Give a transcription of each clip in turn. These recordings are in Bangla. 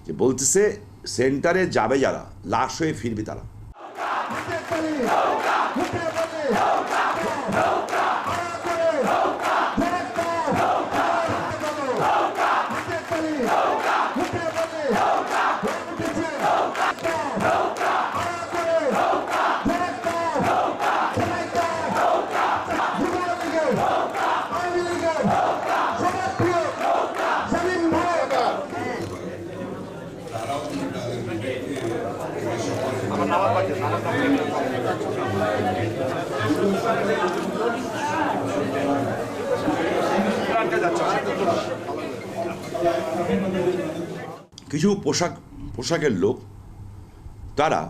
যে বলতেছে সেন্টারে যাবে যারা, লাশ হয়ে ফিরবে তারা। কিছু পোশাকের লোক তারা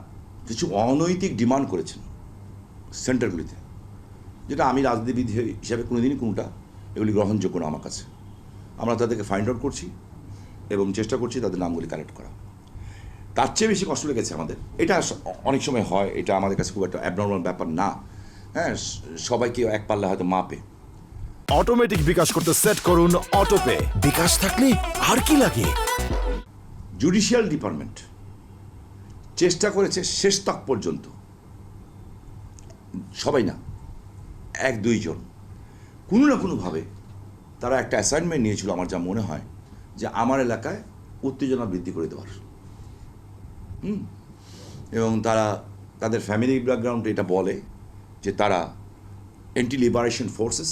কিছু অনৈতিক ডিমান্ড করেছেন সেন্টারগুলিতে, যেটা আমি রাজনীতিবিদ হিসাবে কোনোদিনই কোনোটা এগুলি গ্রহণযোগ্য না আমার কাছে। আমরা তাদেরকে ফাইন্ড আউট করছি এবং চেষ্টা করছি তাদের নামগুলি কালেক্ট করা। তার চেয়ে বেশি কষ্ট লেগেছে আমাদের, এটা অনেক সময় হয়, এটা আমাদের কাছে খুব একটা অ্যাবনর্মাল ব্যাপার না। হ্যাঁ, সবাইকে এক পাল্লা হয়তো মাপে। অটোমেটিক বিকাশ করতে সেট করুন অটোপে। বিকাশ থাকলে আর কি লাগে। জুডিশিয়াল ডিপার্টমেন্ট চেষ্টা করেছে শেষ তক পর্যন্ত, সবাই না, এক দুইজন কোনো না কোনোভাবে তারা একটা অ্যাসাইনমেন্ট নিয়েছিল, আমার যা মনে হয়, যে আমার এলাকায় উত্তেজনা বৃদ্ধি করে দেওয়ার। এবং তারা তাদের ফ্যামিলি ব্যাকগ্রাউন্ডে এটা বলে যে তারা অ্যান্টি লিবারেশন ফোর্সেস,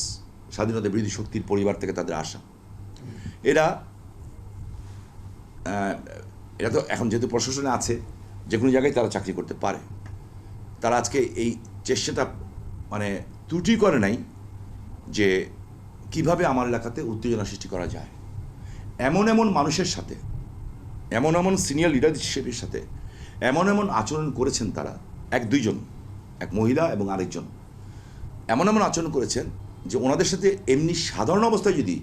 স্বাধীনতা বিরোধী শক্তির পরিবার থেকে তাদের আসা। এরা তো এখন যেহেতু প্রশাসনে আছে, যে কোনো জায়গায় তারা চাকরি করতে পারে। তারা আজকে এই চেষ্টাটা মানে ত্রুটি করে নাই যে কিভাবে আমার এলাকাতে উত্তেজনা সৃষ্টি করা যায়। এমন এমন মানুষের সাথে, এমন এমন সিনিয়র লিডারশিপের সাথে এমন এমন আচরণ করেছেন তারা, এক দুইজন, এক মহিলা এবং আরেকজন, এমন এমন আচরণ করেছেন যে ওনাদের সাথে এমনি সাধারণ অবস্থায় যদি,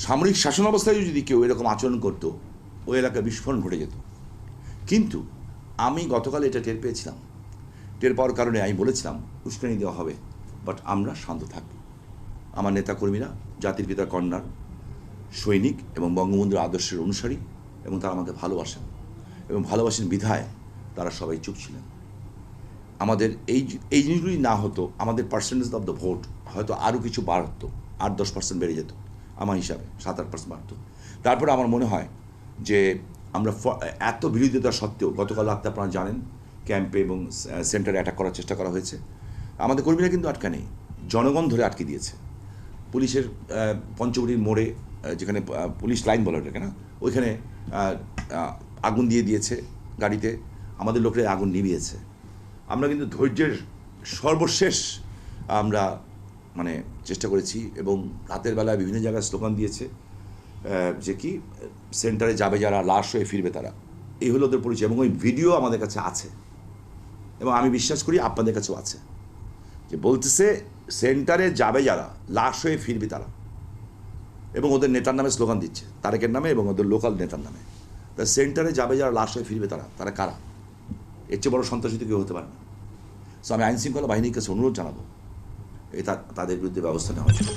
সামরিক শাসন অবস্থায় যদি কেউ এরকম আচরণ করতো, ওই এলাকায় বিস্ফোরণ ঘটে যেত। কিন্তু আমি গতকাল এটা টের পেয়েছিলাম। টের পাওয়ার কারণে আমি বলেছিলাম উস্কানি দেওয়া হবে, বাট আমরা শান্ত থাকব। আমার নেতাকর্মীরা জাতির পিতা কন্যার সৈনিক এবং বঙ্গবন্ধুর আদর্শের অনুসারী, এবং তারা আমাকে ভালোবাসেন এবং ভালোবাসেন বিধায় তারা সবাই চুপ ছিলেন। আমাদের এই জিনিসগুলি না হতো, আমাদের পার্সেন্টেজ অফ দ্য ভোট হয়তো আরও কিছু বাড়তো, 8-10% বেড়ে যেত, আমার হিসাবে 7-8% বাড়তো। তারপরে আমার মনে হয় যে আমরা এত বিরোধিতা সত্ত্বেও গতকাল রাতে আপনারা জানেন ক্যাম্পে এবং সেন্টারে অ্যাটাক করার চেষ্টা করা হয়েছে। আমাদের কর্মীরা কিন্তু আটকা নেই, জনগণ ধরে আটকে দিয়েছে। পুলিশের পঞ্চবটির মোড়ে, যেখানে পুলিশ লাইন বলা ওটাকে না, ওইখানে আগুন দিয়ে দিয়েছে গাড়িতে, আমাদের লোকরা আগুন নিভিয়েছে। আমরা কিন্তু ধৈর্যের সর্বশেষ আমরা মানে চেষ্টা করেছি, এবং রাতের বেলায় বিভিন্ন জায়গায় স্লোগান দিয়েছে যে কি সেন্টারে যাবে যারা, লাশ হয়ে ফিরবে তারা। এই হলো ওদের পরিচয়, এবং ওই ভিডিও আমাদের কাছে আছে, এবং আমি বিশ্বাস করি আপনাদের কাছেও আছে, যে বলতেছে সেন্টারে যাবে যারা, লাশ হয়ে ফিরবে তারা, এবং ওদের নেতার নামে স্লোগান দিচ্ছে, তারেকের নামে এবং ওদের লোকাল নেতার নামে। তা সেন্টারে যাবে যারা, লাশ হয়ে ফিরবে তারা, তারা কারা? এর চেয়ে বড় সন্ত্রাসী কেউ হতে পারে না। সো আমি আইনশৃঙ্খলা বাহিনীর কাছে অনুরোধ জানাবো তাদের বিরুদ্ধে ব্যবস্থা নেওয়ার জন্য।